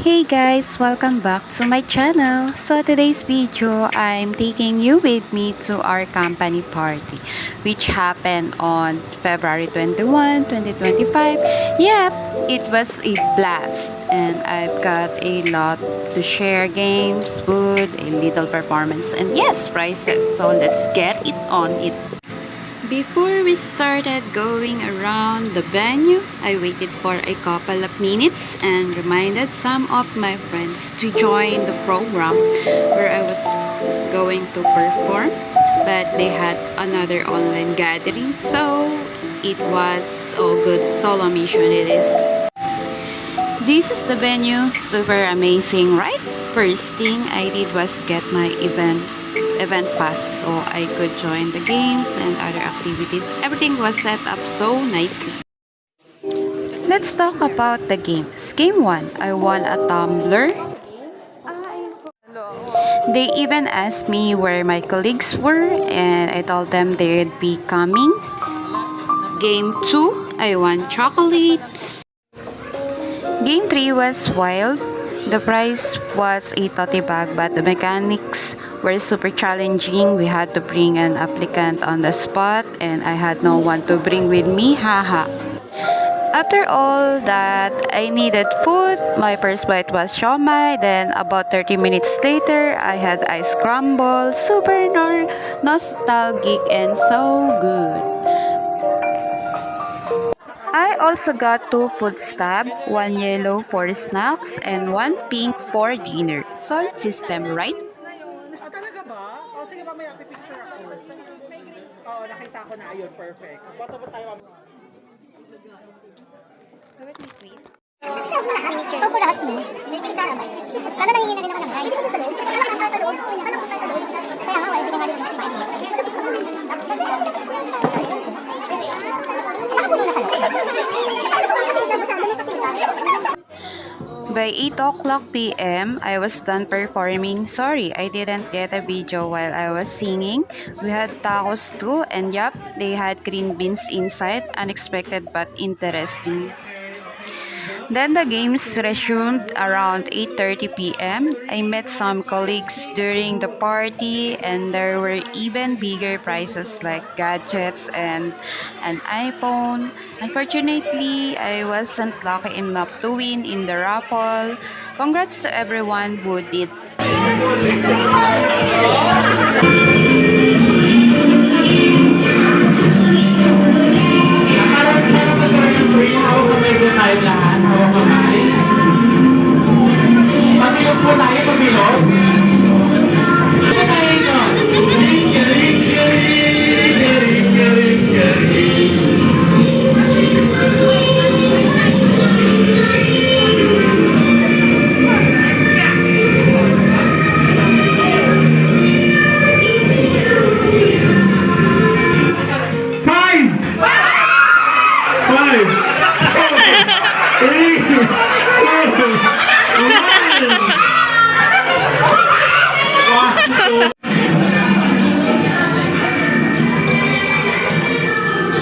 Hey guys, welcome back to my channel. So today's video, I'm taking you with me to our company party, which happened on February 21, 2025. Yep, it was a blast and I've got a lot to share: games, food, a little performance, and yes, prizes. So let's get it on it. Before we started going around the venue, I waited for a couple of minutes and reminded some of my friends to join the program where I was going to perform, but they had another online gathering, so it was all good solo mission it is. This is the venue, super amazing, right? First thing I did was get my event pass so I could join the games and other activities. Everything was set up so nicely. Let's talk about the games. Game 1, I won a tumbler. They even asked me where my colleagues were and I told them they'd be coming. Game 2, I won chocolates. Game 3 was wild. The prize was a tote bag, but the mechanics were super challenging. We had to bring an applicant on the spot and I had no one to bring with me, haha. After all that, I needed food. My first bite was siomai, then about 30 minutes later, I had ice crumble, super nostalgic and so good. I also got 2 food stab, 1 yellow for snacks, and 1 pink for dinner. Solid system, right? Talaga ba? O sige, mamaya pipicture ako. Oo, nakita ko na. Ayun, perfect. Boto ba tayo? Gawin mo tweet. Opo lahat mo. May picture ba? Kala nangingin na rin ako ng guys. Sa loob. Kala ko sa loob. Kala ko sa loob. Kaya nga, wala hindi nga rin By 8 o'clock p.m., I was done performing. Sorry, I didn't get a video while I was singing. We had tacos too, and yup, they had green beans inside. Unexpected but interesting. Then the games resumed around 8:30 p.m. I met some colleagues during the party and there were even bigger prizes like gadgets and an iPhone. Unfortunately, I wasn't lucky enough to win in the raffle. Congrats to everyone who did. Pagilog po tayo, pagilog.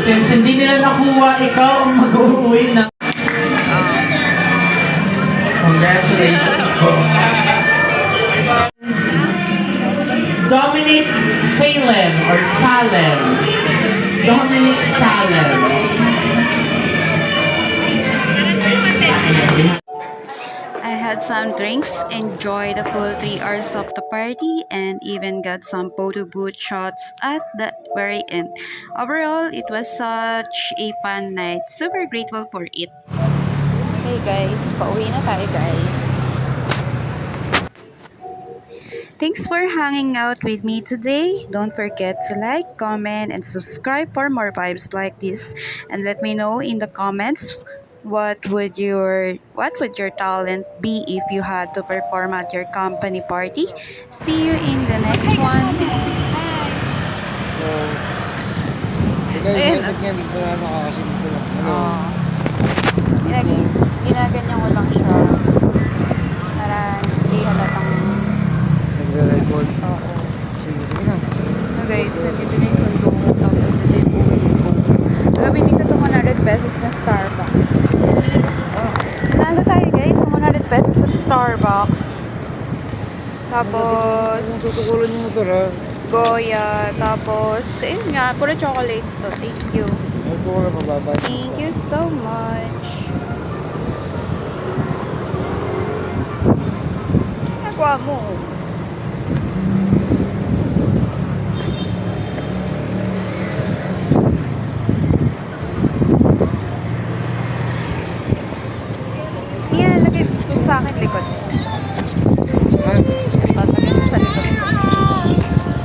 Since hindi nila nakuha, ikaw ang mag-uwi ng... Congratulations po. Dominic Salem or Salem. Dominic Salem. I had some drinks, enjoyed the full 3 hours of the party, and even got some photo booth shots at the very end. Overall, it was such a fun night. Super grateful for it. Hey guys, pauwi na tayo guys. Thanks for hanging out with me today. Don't forget to like, comment, and subscribe for more vibes like this. And let me know in the comments what would your talent be if you had to perform at your company party. See you in the next one. Ayun. Hindi ko na makakasin ko lang. Ginaganyan ko lang siya para hindi halatang nagre-record. oo. Sige, sige na. So guys, nandito na yung sundo ko, tapos ito yung uwi ko. Gamitin ko ito 100 pesos na Starbucks. Nanalo tayo guys, 100 pesos. pesos sa Starbucks. Tapos, Kung tutukulan yung motor ha. Goya. Tapos, ayun nga, puro chocolate to. Thank you. Tutukulan mababa. Thank you so much. Nagawa mo. Yan, lagay mo sa akin likod. Ha? Lagay mo sa likod ko.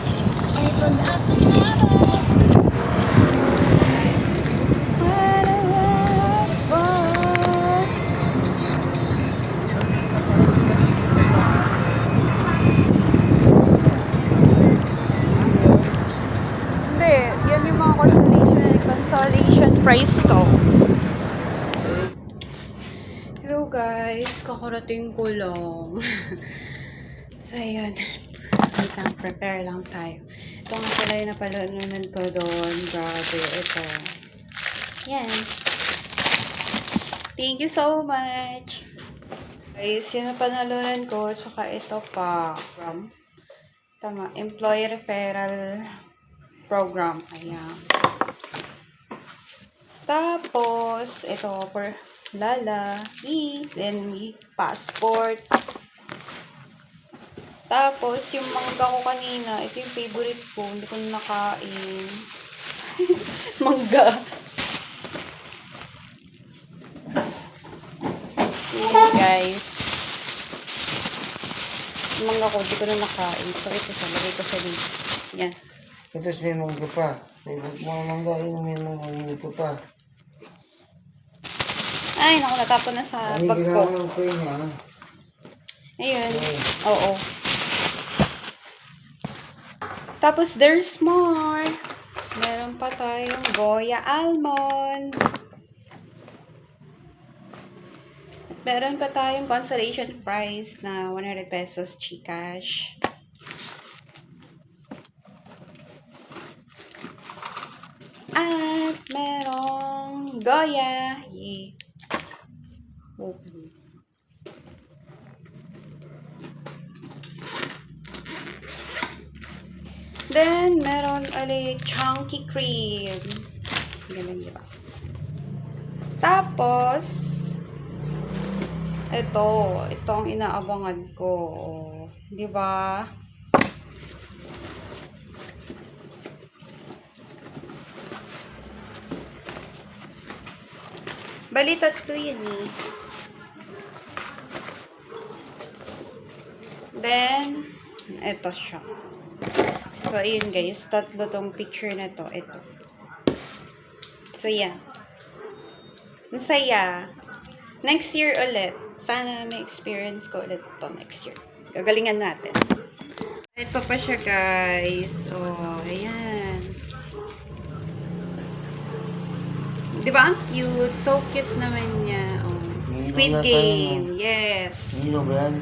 Hindi, yan yung mga consolation prize ko. Hello guys, kakarating ko lang. So ayun, wait lang, prepare lang tayo. Ito nga pala yung napalanunan ko doon. Grabe, ito. Yan. Thank you so much. Guys, yung napanalunan ko, tsaka ito pa. Tama, Employee Referral Program. Ayan. Tapos, ito, for Lala, then passport. Tapos, yung mangga ko kanina, ito yung favorite ko, hindi ko na nakain. Mangga. Yun, guys. Yung mangga ko, hindi ko na nakain. So, ito sa, lagay ko sa dito. Yan. Tapos may mangga pa. May mga mangga yun, may mga ko pa. Ay, naku, natapon na sa Ay, bag ko. ginagawa ko yun ha. Ayun. Oo. Tapos, there's more. Meron pa tayong Goya Almond. Meron pa tayong consolation prize na 100 pesos Gcash. At merong Goya. Yay. Open. Then, meron ulit chunky cream. Ganun, di ba? Tapos, ito ang inaabangan ko. Di ba? Bali, tatlo yun eh. Then, ito siya. So, ayun guys. Tatlo tong picture na to. Ito. So, yan. Masaya. Next year ulit. Sana may experience ko ulit ito next year. Gagalingan natin. Ito pa siya guys. Oh, ayan. Diba ang cute? So cute naman niya. Oh. Squid Nino yata Game. yun, Yes. Nino ba yan?